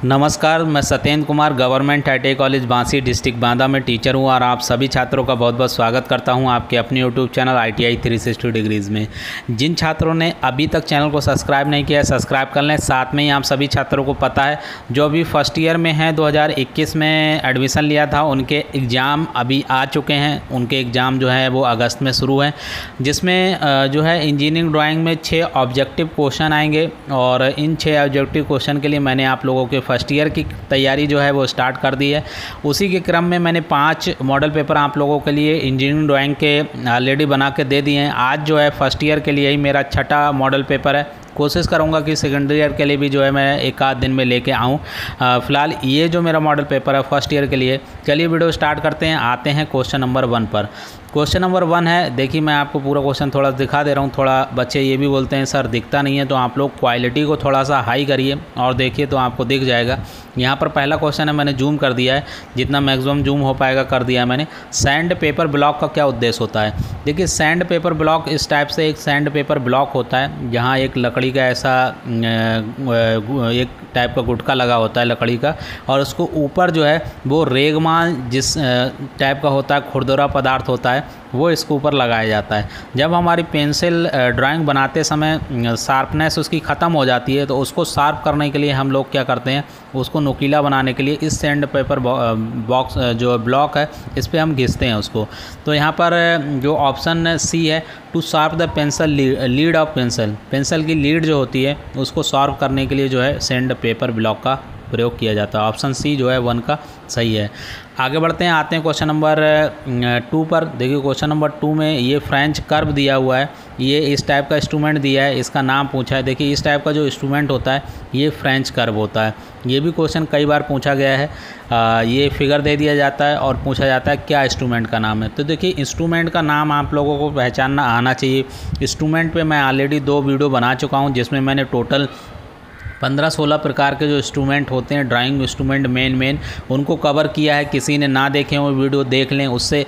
नमस्कार, मैं Satyendra Kumar government ITI college Bansi district Banda में टीचर हूं और आप सभी छात्रों का बहुत बहुत स्वागत करता हूं आपके अपने यूट्यूब चैनल ITI 360 डिग्रीज़ में। जिन छात्रों ने अभी तक चैनल को सब्सक्राइब नहीं किया है, सब्सक्राइब कर लें। साथ में ही आप सभी छात्रों को पता है जो अभी फर्स्ट ईयर में हैं 2021 में एडमिशन लिया था, उनके एग्ज़ाम अभी आ चुके हैं। उनके एग्ज़ाम जो है वो अगस्त में शुरू हैं, जिसमें जो है इंजीनियरिंग ड्राइंग में 6 ऑब्जेक्टिव क्वेश्चन आएंगे और इन 6 ऑब्जेक्टिव क्वेश्चन के लिए मैंने आप लोगों के फर्स्ट ईयर की तैयारी जो है वो स्टार्ट कर दी है। उसी के क्रम में मैंने 5 मॉडल पेपर आप लोगों के लिए इंजीनियरिंग ड्राइंग के ऑलरेडी बना के दे दिए हैं। आज जो है फर्स्ट ईयर के लिए ही मेरा 6ठा मॉडल पेपर है। कोशिश करूंगा कि सेकेंड ईयर के लिए भी जो है मैं एक आध दिन में लेके आऊँ। फ़िलहाल ये जो मेरा मॉडल पेपर है फर्स्ट ईयर के लिए। चलिए वीडियो स्टार्ट करते हैं, आते हैं क्वेश्चन नंबर 1 पर। क्वेश्चन नंबर 1 है, देखिए मैं आपको पूरा क्वेश्चन थोड़ा दिखा दे रहा हूँ। थोड़ा बच्चे ये भी बोलते हैं सर दिखता नहीं है, तो आप लोग क्वालिटी को थोड़ा सा हाई करिए और देखिए तो आपको दिख जाएगा। यहाँ पर पहला क्वेश्चन है, मैंने जूम कर दिया है, जितना मैक्सिमम जूम हो पाएगा कर दिया है मैंने। सैंड पेपर ब्लॉक का क्या उद्देश्य होता है? देखिए सैंड पेपर ब्लॉक इस टाइप से एक सैंड पेपर ब्लॉक होता है, जहाँ एक लकड़ी का ऐसा एक टाइप का गुटका लगा होता है लकड़ी का, और उसको ऊपर जो है वो रेगमाल जिस टाइप का होता है, खुरदुरा पदार्थ होता है, वो इसके ऊपर लगाया जाता है। जब हमारी पेंसिल ड्राइंग बनाते समय शार्पनेस उसकी ख़त्म हो जाती है, तो उसको शार्प करने के लिए हम लोग क्या करते हैं, उसको नुकीला बनाने के लिए इस सैंड पेपर बॉक्स जो ब्लॉक है इस पे हम घिसते हैं उसको। तो यहाँ पर जो ऑप्शन सी है, to sharp the pencil lead of pencil की लीड जो होती है उसको शार्प करने के लिए जो है सैंड पेपर ब्लॉक का प्रयोग किया जाता है। ऑप्शन सी जो है 1 का सही है। आगे बढ़ते हैं, आते हैं क्वेश्चन नंबर 2 पर। देखिए क्वेश्चन नंबर 2 में ये फ्रेंच कर्व दिया हुआ है, ये इस टाइप का इंस्ट्रूमेंट दिया है, इसका नाम पूछा है। देखिए इस टाइप का जो इंस्ट्रूमेंट होता है ये फ्रेंच कर्व होता है। ये भी क्वेश्चन कई बार पूछा गया है। ये फिगर दे दिया जाता है और पूछा जाता है क्या इंस्ट्रूमेंट का नाम है। तो देखिए इंस्ट्रूमेंट का नाम आप लोगों को पहचानना आना चाहिए। इंस्ट्रूमेंट पे मैं ऑलरेडी 2 वीडियो बना चुका हूँ, जिसमें मैंने टोटल 15-16 प्रकार के जो इंस्ट्रूमेंट होते हैं, ड्राइंग इंस्ट्रूमेंट मेन उनको कवर किया है। किसी ने ना देखे वो वीडियो देख लें, उससे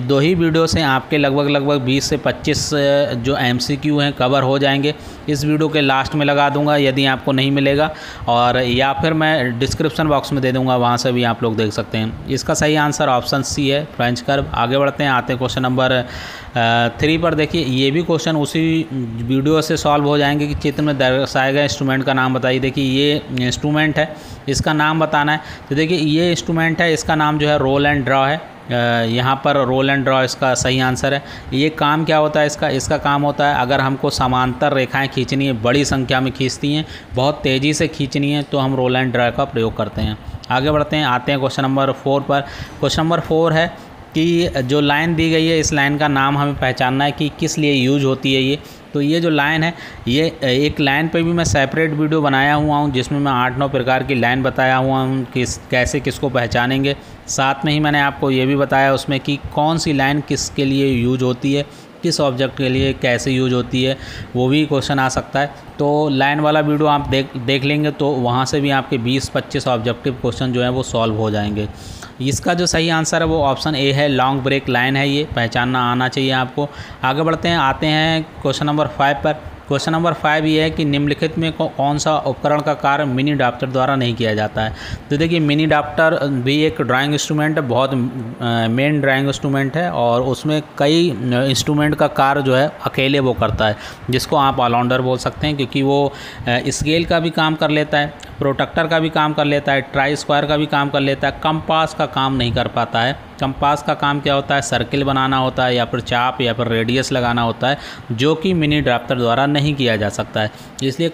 2 ही वीडियो से आपके लगभग 20 से 25 जो MCQ हैं कवर हो जाएंगे। इस वीडियो के लास्ट में लगा दूंगा यदि आपको नहीं मिलेगा, और या फिर मैं डिस्क्रिप्शन बॉक्स में दे दूंगा, वहाँ से भी आप लोग देख सकते हैं। इसका सही आंसर ऑप्शन सी है, फ्रेंच कर्व। आगे बढ़ते हैं, आते हैं क्वेश्चन नंबर 3 पर। देखिए ये भी क्वेश्चन उसी वीडियो से सॉल्व हो जाएंगे कि चित्र में दर्शाए गए इंस्ट्रूमेंट का नाम बताइए। देखिए ये इंस्ट्रूमेंट है, इसका नाम बताना है। तो देखिए ये इंस्ट्रूमेंट है, इसका नाम जो है रोल एंड ड्रॉ है। यहाँ पर रोल एंड ड्रॉ इसका सही आंसर है। ये काम क्या होता है इसका काम होता है, अगर हमको समांतर रेखाएं खींचनी है, बड़ी संख्या में खींचती हैं, बहुत तेज़ी से खींचनी है, तो हम रोल एंड ड्रॉ का प्रयोग करते हैं। आगे बढ़ते हैं, आते हैं क्वेश्चन नंबर 4 पर। क्वेश्चन नंबर 4 है कि जो लाइन दी गई है, इस लाइन का नाम हमें पहचानना है कि किस लिए यूज होती है ये। तो ये जो लाइन है, ये एक लाइन पे भी मैं सेपरेट वीडियो बनाया हुआ हूँ, जिसमें मैं 8-9 प्रकार की लाइन बताया हुआ हूँ कैसे किसको पहचानेंगे। साथ में ही मैंने आपको ये भी बताया उसमें कि कौन सी लाइन किसके लिए यूज होती है, किस ऑब्जेक्ट के लिए कैसे यूज होती है, वो भी क्वेश्चन आ सकता है। तो लाइन वाला वीडियो आप देख लेंगे तो वहाँ से भी आपके 20-25 ऑब्जेक्टिव क्वेश्चन जो है वो सॉल्व हो जाएंगे। इसका जो सही आंसर है वो ऑप्शन ए है, लॉन्ग ब्रेक लाइन है, ये पहचानना आना चाहिए आपको। आगे बढ़ते हैं, आते हैं क्वेश्चन नंबर 5 पर। क्वेश्चन नंबर 5 ये है कि निम्नलिखित में कौन सा उपकरण का कार्य मिनी ड्राफ्टर द्वारा नहीं किया जाता है। तो देखिए मिनी ड्राफ्टर भी एक ड्राइंग इंस्ट्रूमेंट है, बहुत मेन ड्राइंग इंस्ट्रूमेंट है, और उसमें कई इंस्ट्रूमेंट का कार्य जो है अकेले वो करता है, जिसको आप ऑलराउंडर बोल सकते हैं, क्योंकि वो स्केल का भी काम कर लेता है, प्रोट्रैक्टर का भी काम कर लेता है, ट्राई स्क्वायर का भी काम कर लेता है, कंपास का काम नहीं कर पाता है। कंपास का काम क्या होता है, सर्किल बनाना होता है, या फिर चाप या फिर रेडियस लगाना होता है, जो कि मिनी ड्राफ्टर द्वारा नहीं किया जा सकता है। इसलिए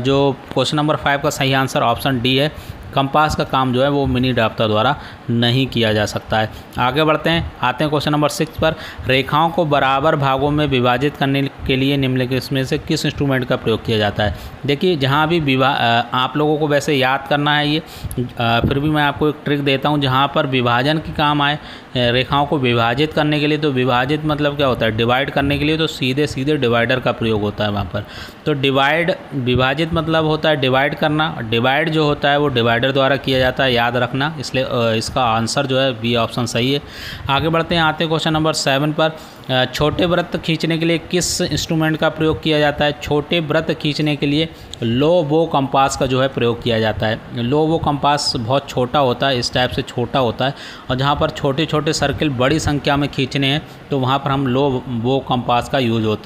जो क्वेश्चन नंबर 5 का सही आंसर ऑप्शन डी है, कंपास का काम जो है वो मिनी ड्राफ्टर द्वारा नहीं किया जा सकता है। आगे बढ़ते हैं, आते हैं क्वेश्चन नंबर 6 पर। रेखाओं को बराबर भागों में विभाजित करने के लिए निम्नलिखित में से किस इंस्ट्रूमेंट का प्रयोग किया जाता है? देखिए जहाँ भी आप लोगों को वैसे याद करना है ये, फिर भी मैं आपको एक ट्रिक देता हूँ जहाँ पर विभाजन के काम आए, रेखाओं को विभाजित करने के लिए। तो विभाजित मतलब क्या होता है, डिवाइड करने के लिए तो सीधे डिवाइडर का प्रयोग होता है वहाँ पर। तो विभाजित मतलब होता है डिवाइड करना, डिवाइड जो होता है वो डिवाइडर द्वारा किया जाता है, याद रखना। इसलिए इसका आंसर जो है बी ऑप्शन सही है। आगे बढ़ते हैं, आते हैं क्वेश्चन नंबर 7 पर। छोटे वृत्त खींचने के लिए किस इंस्ट्रूमेंट का प्रयोग किया जाता है? छोटे वृत्त खींचने के लिए लो बो कंपास का जो है प्रयोग किया जाता है। लो बो कंपास बहुत छोटा होता है, इस टाइप से छोटा होता है, और जहाँ पर छोटे छोटे सर्किल बड़ी संख्या में खींचने हैं तो वहाँ पर हम लो बो कंपास का यूज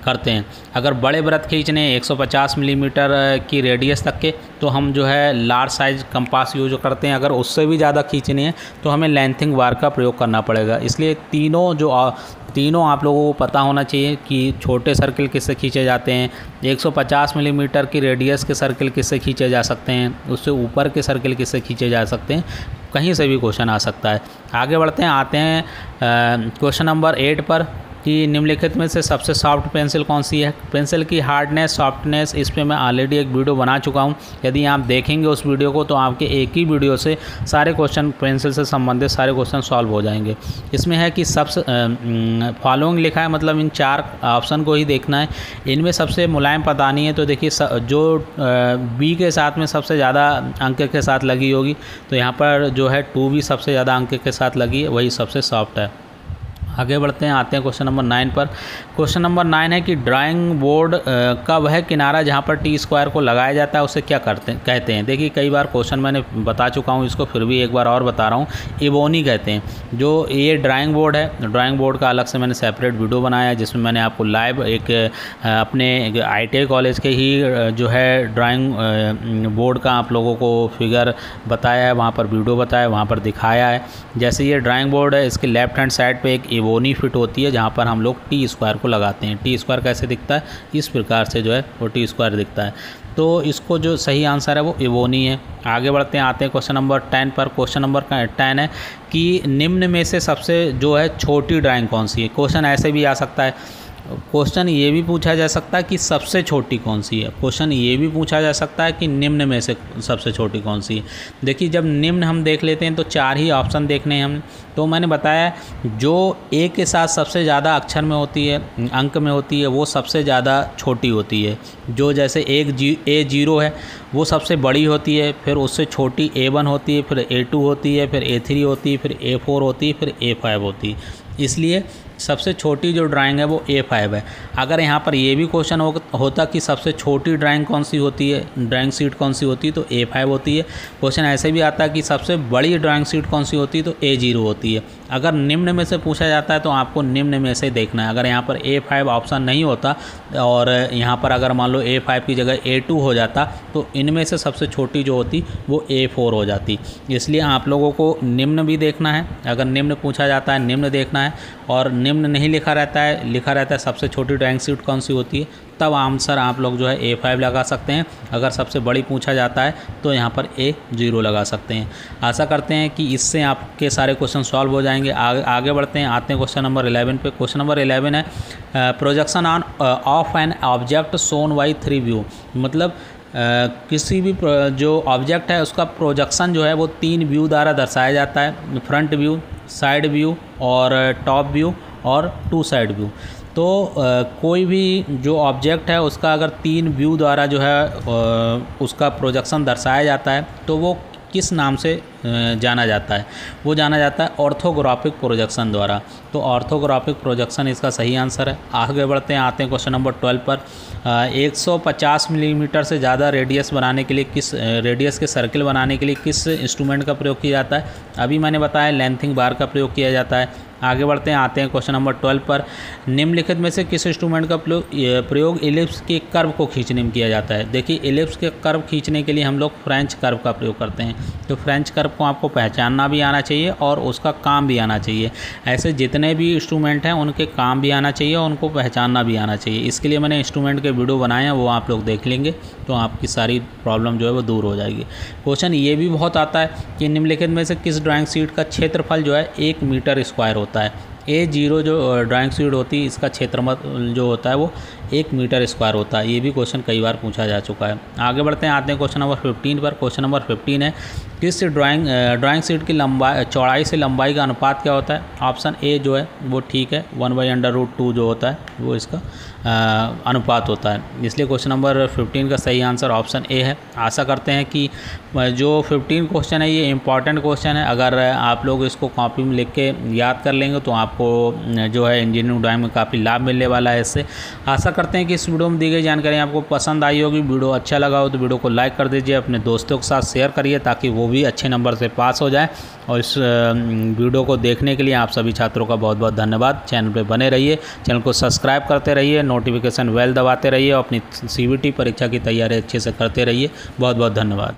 करते हैं। अगर बड़े वृत्त खींचने 150 मिलीमीटर की रेडियस तक के, तो हम जो है लार्ज साइज कंपास यूज करते हैं। अगर उससे भी ज़्यादा खींचने हैं तो हमें लेंथिंग बार का प्रयोग करना पड़ेगा। इसलिए तीनों आप लोगों को पता होना चाहिए कि छोटे सर्किल किससे खींचे जाते हैं, 150 मिलीमीटर की रेडियस के सर्किल किससे खींचे जा सकते हैं, उससे ऊपर के सर्किल किससे खींचे जा सकते हैं। कहीं से भी क्वेश्चन आ सकता है। आगे बढ़ते हैं, आते हैं क्वेश्चन नंबर 8 पर कि निम्नलिखित में से सबसे सॉफ्ट पेंसिल कौन सी है? पेंसिल की हार्डनेस, सॉफ्टनेस, इस पे मैं ऑलरेडी एक वीडियो बना चुका हूँ। यदि आप देखेंगे उस वीडियो को तो आपके एक ही वीडियो से सारे क्वेश्चन, पेंसिल से संबंधित सारे क्वेश्चन सॉल्व हो जाएंगे। इसमें है कि सबसे फॉलोइंग लिखा है, मतलब इन 4 ऑप्शन को ही देखना है। इनमें सबसे मुलायम पदानी है, तो देखिए जो बी के साथ में सबसे ज़्यादा अंक के साथ लगी होगी, तो यहाँ पर जो है 2 भी सबसे ज़्यादा अंक के साथ लगी है, वही सबसे सॉफ्ट है। आगे बढ़ते हैं, आते हैं क्वेश्चन नंबर 9 पर। क्वेश्चन नंबर 9 है कि ड्राइंग बोर्ड का वह किनारा जहां पर टी स्क्वायर को लगाया जाता है उसे क्या कहते हैं? देखिए कई बार क्वेश्चन मैंने बता चुका हूं, इसको फिर भी एक बार और बता रहा हूं। इबोनी कहते हैं। जो ये ड्राइंग बोर्ड है, ड्राइंग बोर्ड का अलग से मैंने सेपरेट वीडियो बनाया है, जिसमें मैंने आपको लाइव एक अपने ITI कॉलेज के ही जो है ड्राइंग बोर्ड का आप लोगों को फिगर बताया है, वहाँ पर वीडियो बताया है, वहाँ पर दिखाया है। जैसे ये ड्राइंग बोर्ड है, इसके लेफ्ट हैंड साइड पे एक इबोनी फिट होती है जहाँ पर हम लोग टी स्क्वायर को लगाते हैं। टी स्क्वायर कैसे दिखता है? इस प्रकार से जो है वो टी स्क्वायर दिखता है। तो इसको जो सही आंसर है वो इबोनी है। आगे बढ़ते हैं, आते हैं क्वेश्चन नंबर 10 पर। क्वेश्चन नंबर 10 है कि निम्न में से सबसे जो है छोटी ड्राइंग कौन सी है? क्वेश्चन ऐसे भी आ सकता है, क्वेश्चन ये भी पूछा जा सकता है कि सबसे छोटी कौन सी है। क्वेश्चन ये भी पूछा जा सकता है कि निम्न में से सबसे छोटी कौन सी है। देखिए जब निम्न हम देख लेते हैं तो 4 ही ऑप्शन देखने हैं हम। तो मैंने बताया जो ए के साथ सबसे ज़्यादा अक्षर में होती है, अंक में होती है, वो सबसे ज़्यादा छोटी होती है। जो जैसे A0 है वो सबसे बड़ी होती है, फिर उससे छोटी A1 होती है, फिर A2 होती है, फिर A3 होती है, फिर A4 होती है, फिर A5 होती है। इसलिए सबसे छोटी जो ड्राइंग है वो A5 है। अगर यहाँ पर ये भी क्वेश्चन होता कि सबसे छोटी ड्राइंग कौन सी होती है, ड्राइंग शीट कौन सी होती है, तो A5 होती है। क्वेश्चन ऐसे भी आता है कि सबसे बड़ी ड्राइंग शीट कौन सी होती है, तो A0 होती है। अगर निम्न में से पूछा जाता है तो आपको निम्न में से देखना है। अगर यहाँ पर A5 ऑप्शन नहीं होता और यहाँ पर अगर मान लो A5 की जगह A2 हो जाता, तो इनमें से सबसे छोटी जो होती वो A4 हो जाती। इसलिए आप लोगों को निम्न भी देखना है। अगर निम्न पूछा जाता है निम्न देखना है, और निम्न नहीं लिखा रहता है सबसे छोटी ड्राइंग शीट कौन सी होती है, तब आंसर आप लोग जो है A5 लगा सकते हैं। अगर सबसे बड़ी पूछा जाता है तो यहाँ पर A0 लगा सकते हैं। आशा करते हैं कि इससे आपके सारे क्वेश्चन सॉल्व हो जाएंगे। आगे बढ़ते हैं, आते हैं क्वेश्चन नंबर 11 पे। क्वेश्चन नंबर 11 है projection on off an object shown by 3 view. मतलब किसी भी जो ऑब्जेक्ट है उसका प्रोजेक्शन जो है वो 3 व्यू द्वारा दर्शाया जाता है, फ्रंट व्यू, साइड व्यू और टॉप व्यू और 2 साइड व्यू। तो कोई भी जो ऑब्जेक्ट है उसका अगर 3 व्यू द्वारा जो है उसका प्रोजेक्शन दर्शाया जाता है तो वो किस नाम से जाना जाता है? वो जाना जाता है ऑर्थोग्राफिक प्रोजेक्शन द्वारा। तो ऑर्थोग्राफिक प्रोजेक्शन इसका सही आंसर है। आगे बढ़ते हैं, आते हैं क्वेश्चन नंबर 12 पर। 150 मिलीमीटर से ज़्यादा रेडियस बनाने के लिए रेडियस के सर्किल बनाने के लिए किस इंस्ट्रूमेंट का प्रयोग किया जाता है? अभी मैंने बताया लेंथिंग बार का प्रयोग किया जाता है। आगे बढ़ते हैं, आते हैं क्वेश्चन नंबर 12 पर। निम्नलिखित में से किस इंस्ट्रूमेंट का प्रयोग इलिप्स के कर्व को खींचने में किया जाता है? देखिए इलिप्स के कर्व खींचने के लिए हम लोग फ्रेंच कर्व का प्रयोग करते हैं। तो फ्रेंच कर्व को आपको पहचानना भी आना चाहिए और उसका काम भी आना चाहिए। ऐसे जितने भी इंस्ट्रूमेंट हैं उनके काम भी आना चाहिए और उनको पहचानना भी आना चाहिए। इसके लिए मैंने इंस्ट्रूमेंट के वीडियो बनाए हैं, वो आप लोग देख लेंगे तो आपकी सारी प्रॉब्लम जो है वो दूर हो जाएगी। क्वेश्चन ये भी बहुत आता है कि निम्नलिखित में से किस ड्राइंग शीट का क्षेत्रफल जो है 1 मीटर स्क्वायर होता है? A0 जो ड्राइंग शीट होती है इसका क्षेत्रफल जो होता है वो 1 मीटर स्क्वायर होता है। ये भी क्वेश्चन कई बार पूछा जा चुका है। आगे बढ़ते हैं, आते हैं क्वेश्चन नंबर 15 पर। क्वेश्चन नंबर 15 है किस ड्राइंग शीट की चौड़ाई से लंबाई का अनुपात क्या होता है? ऑप्शन ए जो है वो ठीक है, 1/√2 जो होता है वो इसका अनुपात होता है। इसलिए क्वेश्चन नंबर 15 का सही आंसर ऑप्शन ए है। आशा करते हैं कि जो 15 क्वेश्चन है ये इंपॉर्टेंट क्वेश्चन है। अगर आप लोग इसको कॉपी में लिख के याद कर लेंगे तो आप आपको जो है इंजीनियरिंग ड्राइंग में काफ़ी लाभ मिलने वाला है इससे। आशा करते हैं कि इस वीडियो में दी गई जानकारी आपको पसंद आई होगी। वीडियो अच्छा लगा हो तो वीडियो को लाइक कर दीजिए, अपने दोस्तों के साथ शेयर करिए ताकि वो भी अच्छे नंबर से पास हो जाए। और इस वीडियो को देखने के लिए आप सभी छात्रों का बहुत बहुत धन्यवाद। चैनल पे बने रहिए, चैनल को सब्सक्राइब करते रहिए, नोटिफिकेशन बेल दबाते रहिए और अपनी CBT परीक्षा की तैयारी अच्छे से करते रहिए। बहुत बहुत धन्यवाद।